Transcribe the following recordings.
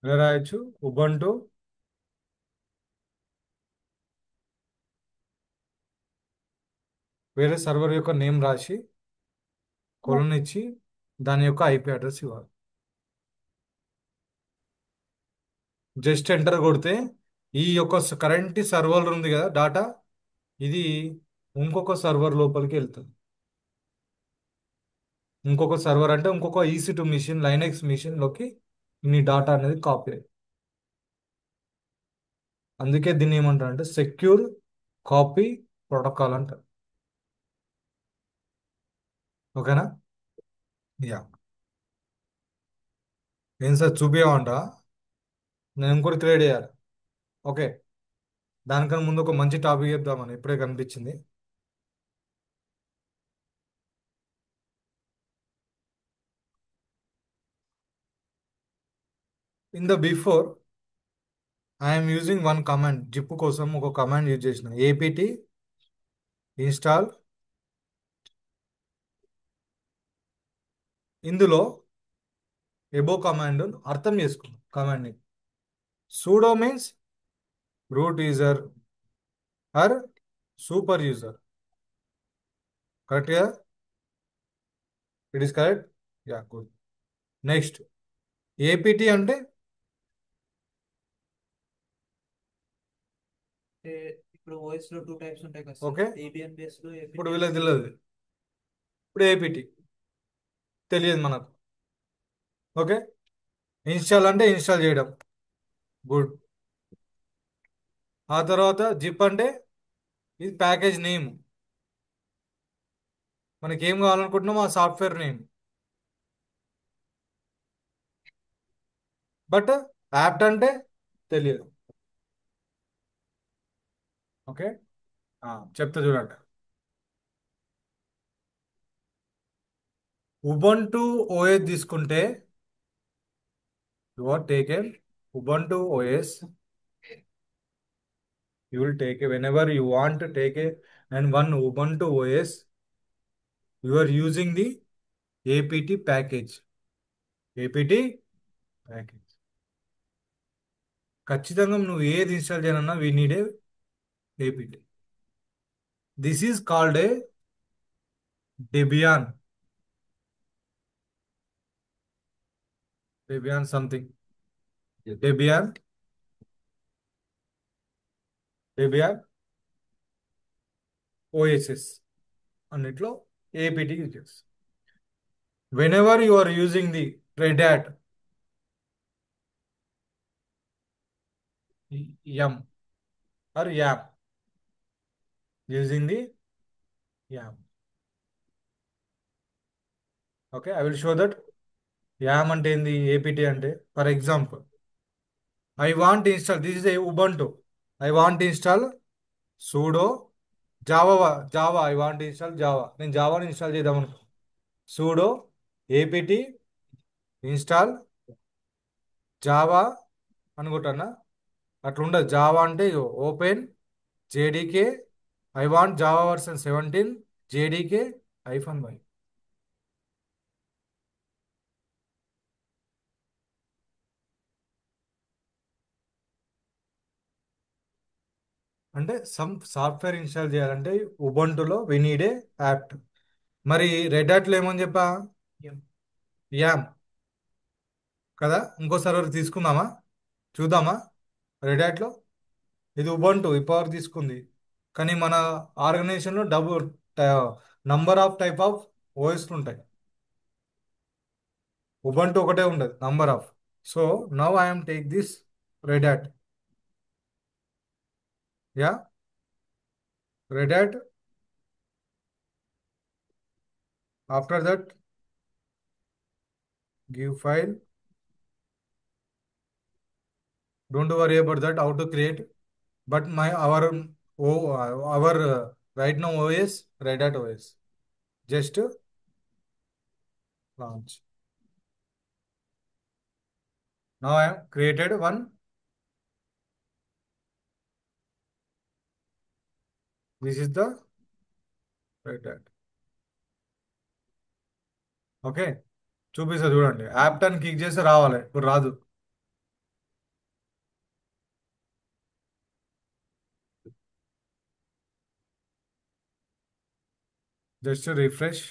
ఇలా రాయొచ్చు. ఉబంటు వేరే సర్వర్ యొక్క నేమ్ రాసి కొలన్ ఇచ్చి దాని యొక్క ఐపీ అడ్రస్ ఇవ్వాలి. జస్ట్ ఎంటర్ కొడితే ఈ యొక్క కరెంట్ సర్వర్ ఉంది కదా డాటా, ఇది ఇంకొక సర్వర్ లోపలికి వెళ్తుంది. ఇంకొక సర్వర్ అంటే ఇంకొక EC2 మిషన్, లైనెక్స్ మిషన్ లోకి మీ డాటా అనేది కాపీ అయ్యింది. అందుకే దీన్ని ఏమంటారు అంటే సెక్యూర్ కాపీ ప్రోటోకాల్ అంటారు. ఓకేనా? యా. ఏం సార్ చూపించమంట? నేను ఇంకోటి క్రియేట్ చేయాలి. ఓకే. దానికన్నా ముందు ఒక మంచి టాపిక్ చెప్దామని ఇప్పుడే కనిపించింది. In the before I'm using one command. Zip కోసం ఒక కమాండ్ యూజ్ చేసిన, ఏపీటీ ఇన్స్టాల్. ఇందులో ఎబో కమాండ్ అర్థం చేసుకున్నాం. కమాండ్ని sudo means root user or super user. కరెక్ట్గా? It is correct. Ya, good. Next APT అంటే అంటే ఇప్పుడు వాయిస్ లో టూ టైప్స్ ఉంటాయి కదా సార్, ఓకే. ఏబిఎన్ బేస్డ్ ఇప్పుడు ఏపీటీ వీళ్ళకి బేస్డ్. తెలియదు. ఇప్పుడు ఏపీటీ తెలియదు మనకు. ఓకే. ఇన్స్టాల్ అంటే ఇన్స్టాల్ చేయడం. గుడ్. ఆ తర్వాత జిప్ అంటే ఇది ప్యాకేజ్ నేమ్. మనకి ఏం కావాలనుకుంటున్నాం ఆ సాఫ్ట్వేర్ నేమ్. బట్ యాప్ట్ అంటే తెలియదు. ఓకే. చెప్తా చూడండి. ఉబంటు ఓఎస్ తీసుకుంటే you are taken Ubuntu OS. You will take a whenever you want to take a and one Ubuntu OS, you are using the APT package. APT package. ఖచ్చితంగా నువ్వు ఏది install చేయాలన్నా we need a APT. This is called a Debian. Debian something. Debian. Debian OSS అన్నిట్లో APT use చేస్తాం. Whenever you are using the Red Hat M R yum, using the yum. Okay, I will show that. Yum అంటే ఏంది, APT అంటే for example I want install, this is a Ubuntu. I want install sudo Java. Java I want install Java. నేను జావాని install చేద్దాం అనుకో. Pseudo APT install Java అనుకుంటానా. అట్లా ఉండదు. జావా అంటే open JDK. I want Java version 17 JDK -y. అంటే some software install చేయాలంటే ఉబంటులో వి నీడ్ ఏ యాప్. మరి రెడ్ హ్యాట్లో ఏమని చెప్పా? యామ్ కదా. ఇంకో సర్వర్ తీసుకుందామా, చూద్దామా? రెడ్ హ్యాట్లో ఇది ఉబంటు ఇప్పటివరకు తీసుకుంది. కానీ మన ఆర్గనైజేషన్లో నంబర్ ఆఫ్ టైప్ ఆఫ్ ఓఎస్లు ఉంటాయి. ఉబంటు ఒకటే ఉండదు, number of. So now I'm take this red hat. Yeah, red hat. After that give file. Don't worry about that how to create. But my our right now OS red Hat OS. Just launch. Now I have created one. This is the red hat. Okay. చూపిస్తా చూడండి. యాప్ టన్ click చేస్తే రావాలి, ఇప్పుడు రాదు. Just refresh.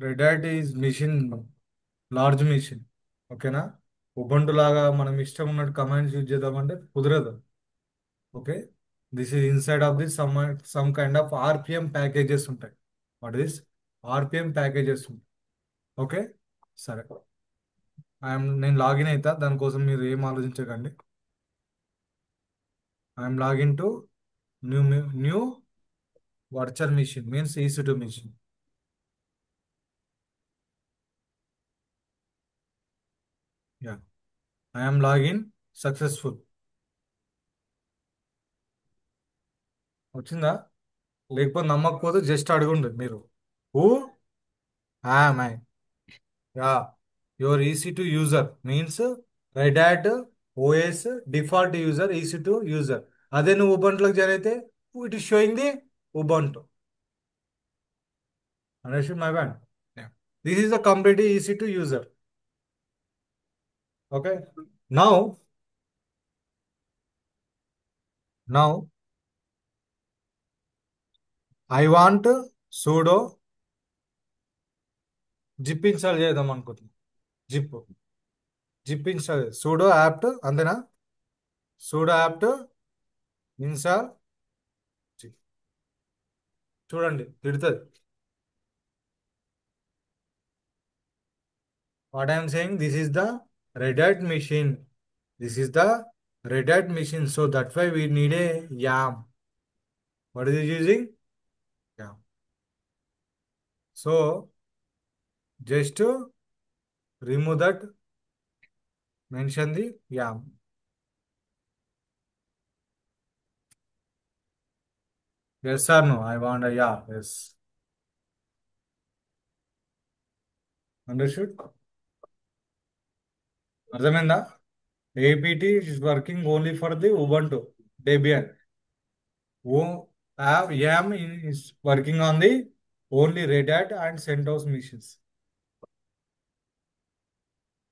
Red hat is machine, large machine. ఓకేనా. Ubuntu లాగా మనం ఇష్టం ఉన్నట్టు కమాండ్స్ యూజ్ చేద్దామంటే కుదరదు. Okay. This is inside of this some kind of RPM packages ఉంటాయి. వాట్ ఈస్ ఆర్పిఎం ప్యాకేజెస్ ఉంటాయి. ఓకే. సరే. నేను లాగిన్ అవుతా, దానికోసం మీరు ఏం ఆలోచించకండి. I'm login to new virtual machine means EC2 machine. Ya, I'm login successful. వచ్చిందా? లేకపోతే నమ్మకపోతే జస్ట్ అడగండి మీరు. Who am I? Ya, your EC2 user means Red Hat OS default user EC2 user. అదే నువ్వు ఉబంట్లోకి జాయిన్ అయితే it is showing the Ubuntu. Understood my ban? This is the complete EC2 user. Okay. Now now I want sudo zip install చేద్దాం అనుకుంటున్నాను. Zip zip install sudo apt అంతేనా? Sudo apt install zip. చూడండి తిడుతుంది. What I'm saying, this is the red hat machine. This is the red hat machine. So that why we need a yum. What is using? Yum. So just remove that, mention the yum. Yes or no? I want ya, yes. Understood? అర్థమైందా? APT is working only for the Ubuntu Debian. YAM is working on the only Red Hat and CentOS machines.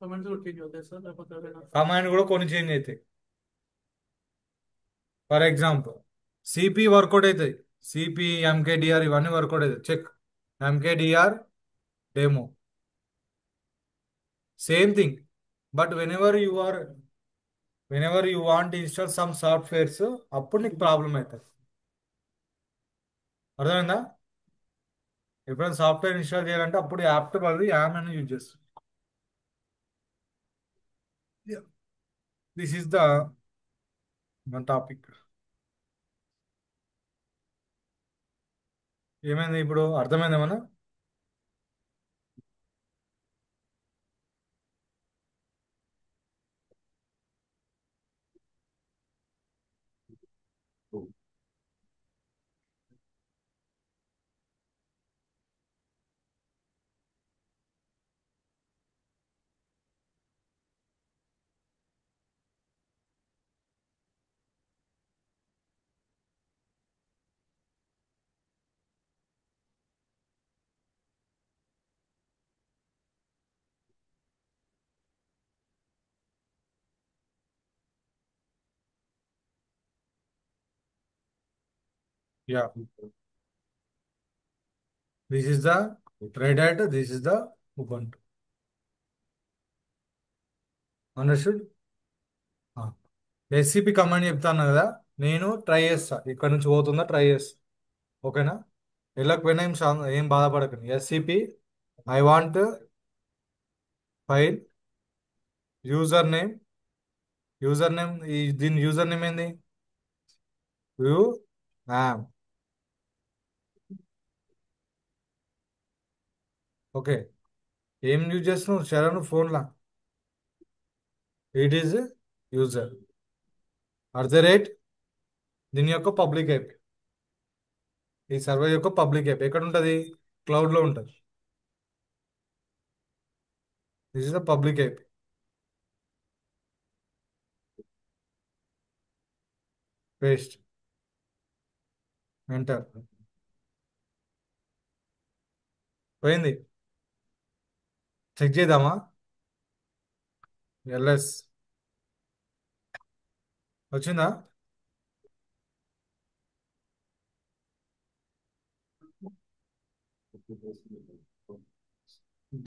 Comments కూడా change అవుతాయి sir, లేకపోతే అవేనా? Command కూడా కొన్ని change అవుతాయి. For example CP work out అవుతాయి. CP MKDR ఇవన్నీ వర్కౌట్ అవుతాయి. Check MKDR demo same thing. But whenever you want install some softwares అప్పుడు నీకు ప్రాబ్లం అవుతుంది. అర్థమైందా? ఎప్పుడైనా సాఫ్ట్వేర్ ఇన్స్టాల్ చేయాలంటే అప్పుడు యాప్ బదులు యామ్ అని యూజ్ చేస్తాం. This is the one topic. ఏమైంది ఇప్పుడు? అర్థమైంది ఏమన్నా? Yeah, this is the red hat, this is the Ubuntu. Understood? SCP command చెప్తాను కదా, నేను ట్రై చేస్తా. ఇక్కడ నుంచి పోతుందా ట్రై చేస్తా. ఓకేనా. వెళ్ళకపోయినా ఏం బాధపడకండి. SCP I want file user name. దీని యూజర్ నేమ్ ఏంది? You yum. ఓకే. ఏం యూజ్ చేస్తున్నావు శరణ్ ఫోన్లా? ఇట్ ఈజ్ యూజర్ @ దీని యొక్క పబ్లిక్ ఐపి. ఈ సర్వర్ యొక్క పబ్లిక్ ఐపి ఎక్కడ ఉంటుంది? క్లౌడ్లో ఉంటుంది. This is the public IP. Paste, enter. పోయింది. చెక్ చేద్దామా? LS వచ్చిందా?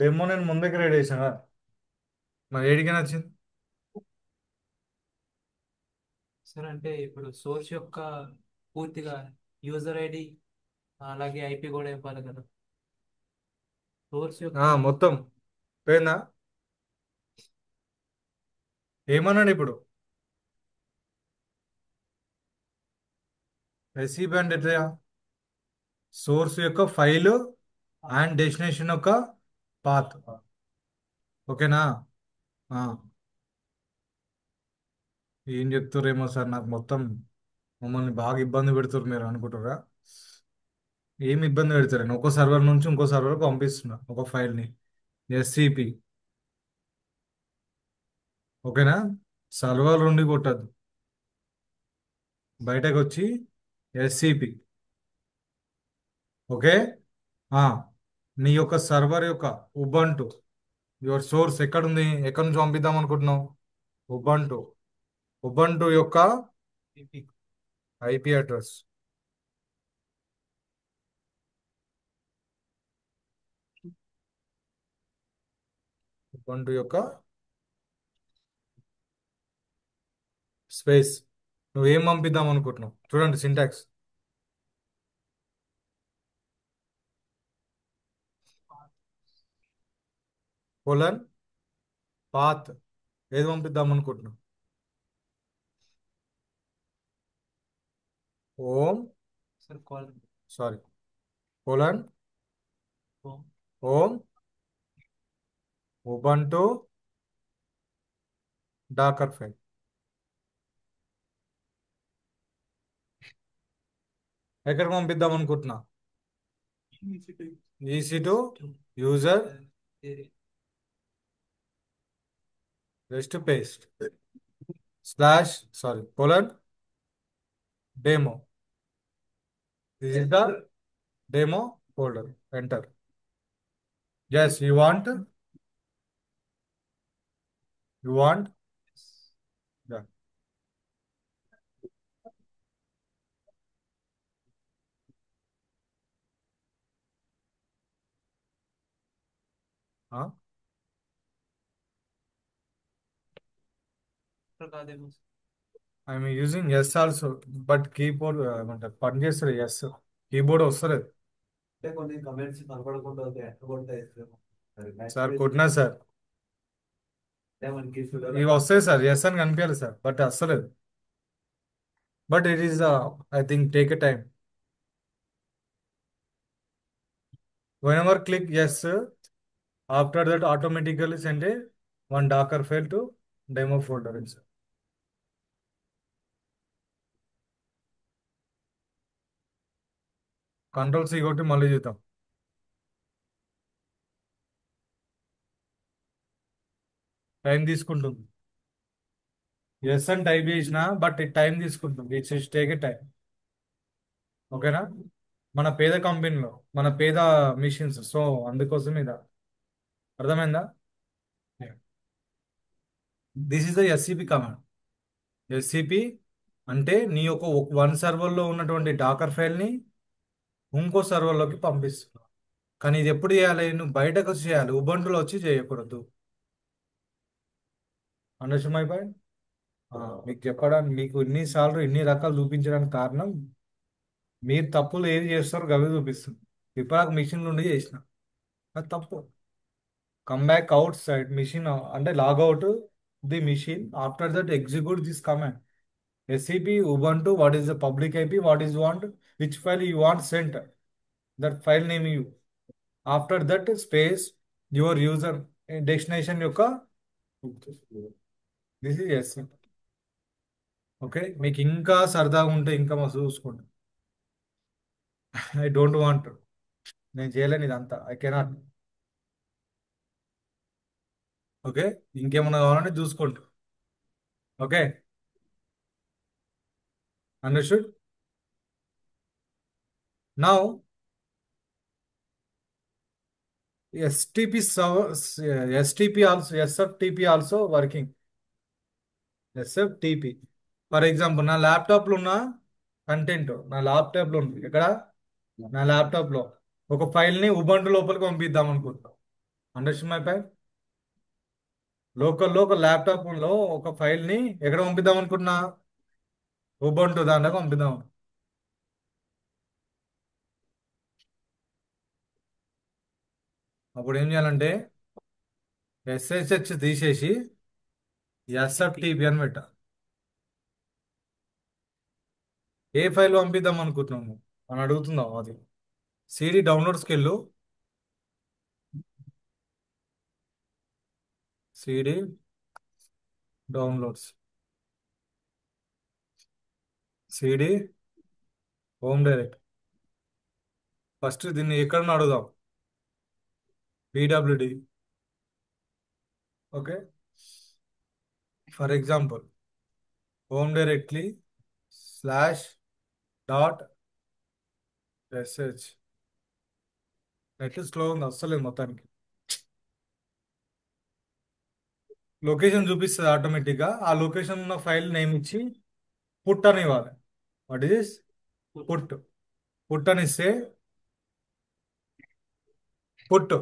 డెమో నేను ముందే క్రియేట్ చేసిన మరి ఏడికైనా వచ్చింది. సార్ అంటే ఇప్పుడు సోర్స్ యొక్క పూర్తిగా యూజర్ ఐడి అలాగే ఐపీ కూడా ఇవ్వాలి కదా. సోర్స్ యొక్క మొత్తం పోయిందా? ఏమన్నాడు ఇప్పుడు? రెసిపీ అంటే ఎట్లా? సోర్స్ యొక్క ఫైల్ అండ్ డెస్టినేషన్ యొక్క పాత్. ఓకేనా? ఆ, ఏం చెప్తారేమో సార్, నాకు మొత్తం మమ్మల్ని బాగా ఇబ్బంది పెడుతున్నారు మీరు అనుకుంటారా? ఏమి ఇబ్బంది పెడతారండి, ఒక సర్వర్ నుంచి ఇంకో సర్వర్ పంపిస్తున్నా ఒక ఫైల్ని. ఎస్సిపి. ఓకేనా? సర్వర్ నుండి కొట్టద్దు, బయటకు వచ్చి ఎస్సిపి. ఓకే. ఆ, నీ యొక్క సర్వర్ యొక్క ఉబంటు, యువర్ సోర్స్ ఎక్కడుంది, ఎక్కడి నుంచి పంపిద్దాం అనుకుంటున్నావు? ఉబంటు. ఉబంటు యొక్క ఐపీ అడ్రస్. ఉబంటు యొక్క స్పేస్. నువ్వేం పంపిద్దాం అనుకుంటున్నావు? చూడండి సింటాక్స్. Colon path. ఏది పంపిద్దాం అనుకుంటున్నావు? Home. Sir call sorry, colon home home Ubuntu Docker file. ఎక్కడికి పంపిద్దాం అనుకుంటున్నా? EC two user rest paste slash sorry colon demo. This is the demo folder. Enter. As you want. కాదేమో. I'm using S also, but keyboard ఏమంటారు పని చేస్తారు yes, keyboard వస్తలేదు. అంటే కొన్ని కమెంట్స్ కనపడకుండా ఎక్కడ కొడతాయి సార్ కొట్టినా సార్, మనకి ఇవి వస్తాయి సార్, ఎస్ అని కనిపించాలి సార్, బట్ వస్తలేదు. But it is I think take a time. whenever click yes, after that automatically send a one docker file to demo folder inside. Control C కొట్టి మళ్ళీ చూద్దాం. టైం తీసుకుంటుంది. ఎస్ అని type చేసిన but ఇది time తీసుకుంటుంది. It's take a time. ఓకేనా? మన పేద కంపెనీలో మన పేద మిషన్స్, సో అందుకోసం ఇది అర్థమైందా? This is the SCP command. SCP అంటే నీ యొక్క వన్ సర్వర్లో ఉన్నటువంటి డాకర్ ఫైల్ని ఇంకో సర్వర్లోకి పంపిస్తున్నావు. కానీ ఇది ఎప్పుడు చేయాలి? నువ్వు బయటకు వచ్చి చేయాలి, ఉబంటులో వచ్చి చేయకూడదు. Understand my point? మీకు చెప్పడానికి, మీకు ఇన్నిసార్లు ఇన్ని రకాలు చూపించడానికి కారణం, మీరు తప్పులు ఏది చేస్తారో గవి చూపిస్తుంది. ఇప్పుడు మిషన్ నుండి చేసిన అది తప్పు. Come back outside machine, అంటే logout the machine. After that execute this command SCP Ubuntu. What is the public IP, what is want, which file you want sent, that file name you. After that space your user destination యొక్క. This is S. Okay, మీకు ఇంకా సరదాగా ఉంటే ఇంకా మస్తు చూసుకోండి. I don't want, నేను చేయలేను ఇదంతా, ఐ కెనాట్. ఓకే, ఇంకేమన్నా కావాలంటే చూసుకోండి. Okay, understood. Now STP STP also, SFTP also working. SFTP for example నా ల్యాప్టాప్లో ఉన్న కంటెంట్ నా ల్యాప్టాప్లో ఉంది. ఎక్కడ? నా ల్యాప్టాప్లో ఒక ఫైల్ని ఉబంటు లోపలికి పంపిద్దాం అనుకుంటున్నాం. Understand my point? లోకల్లో ఒక ల్యాప్టాప్లో ఒక ఫైల్ని ఎక్కడ పంపిద్దాం అనుకుంటున్నా? ఉబంటు దాంట్లో పంపిద్దాం. అప్పుడు ఏం చేయాలంటే ఎస్ఎస్హెచ్ తీసేసి ఎస్ఎఫ్టిపి అని పెట్ట. ఏ ఫైల్ పంపిద్దాం అనుకుంటున్నాము అని అడుగుతున్నాం. అది సిడి డౌన్లోడ్స్కి వెళ్ళు. CD downloads, CD home direct. First దీన్ని ఎక్కడ అడుగుదాం? PWD. Okay, for example home directly slash dot SH. Net slow ఉంది, అస్సలేదు మొత్తానికి. లొకేషన్ చూపిస్తుంది ఆటోమేటిక్గా. ఆ లొకేషన్ ఉన్న ఫైల్ నేమ్ ఇచ్చి పుట్ అని ఇవ్వాలి. What is put? పుట్ అని ఇస్తే పుట్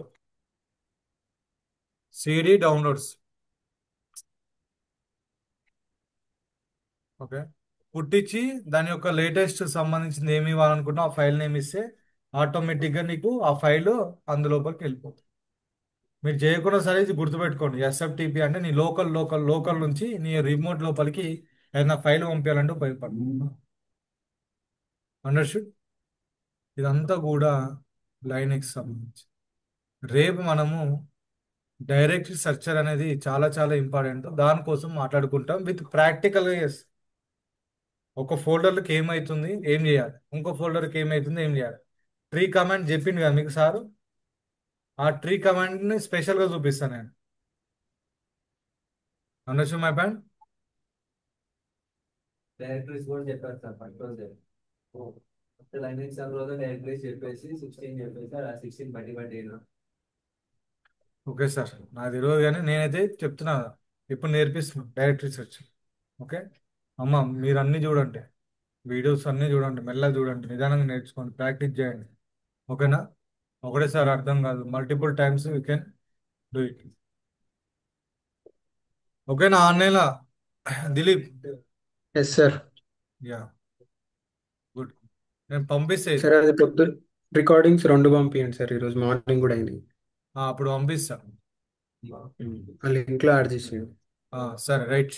సిడి డౌన్లోడ్స్. ఓకే, పుట్టించి దాని యొక్క లేటెస్ట్ సంబంధించింది ఏమి ఇవ్వాలనుకుంటున్నా ఆ ఫైల్ నేమ్ ఇస్తే ఆటోమేటిక్గా నీకు ఆ ఫైల్ అందులోపలికి వెళ్ళిపోతుంది. మీరు చేయకుండా సరే ఇది గుర్తుపెట్టుకోండి. ఎస్ఎఫ్టిపి అంటే నీ లోకల్ నుంచి నీ రిమోట్ లోపలికి ఏదైనా ఫైల్ పంపించాలంటే ఉపయోగపడుతుంది. అండర్స్టూడ్? ఇదంతా కూడా లైనెక్స్ సంబంధించి. రేపు మనము డైరెక్ట్ స్ట్రక్చర్ అనేది చాలా చాలా ఇంపార్టెంట్. దానికోసం మాట్లాడుకుంటాం విత్ ప్రాక్టికల్గా. ఎస్, ఒక ఫోల్డర్కి ఏమవుతుంది ఏం చేయాలి, ఇంకో ఫోల్డర్కి ఏమవుతుంది ఏం చేయాలి. ట్రీ కమాండ్ చెప్పింది కదా మీకు సారు. ఆ ట్రీ కమాండ్ని స్పెషల్గా చూపిస్తాను నేను. Understood my point? డైరెక్టరీస్ కూడా చెప్పారు సార్ ఫస్ట్ రోజే. లైనెక్స్ రోజు డైరెక్టరీస్ చెప్పేసి 16 చెప్పేసి ఆ 16 బట్టి అయినా. ఓకే సార్, నాకు తెలియదు కానీ నేనైతే చెప్తున్నా, ఇప్పుడు నేర్పిస్తున్నాను డైరెక్టరీ సెర్చ్. ఓకే అమ్మ, మీరు అన్నీ చూడండి, వీడియోస్ అన్నీ చూడండి, మెల్లగా చూడండి, నిదానంగా నేర్చుకోండి, ప్రాక్టీస్ చేయండి. ఓకేనా? ఒకటేసారి అర్థం కాదు, multiple times you can do it. ఓకేనా ఆన్లైన్లో Dilip? Yes sir. Ya, good. నేను పంపిస్తే సార్ అది పొద్దు రికార్డింగ్స్ 2 పంపించండి సార్. ఈరోజు మార్నింగ్ కూడా అయినాయి. అప్పుడు పంపిస్తా. ఆ లింక్లో యాడ్ చేసేయండి. సరే, రైట్.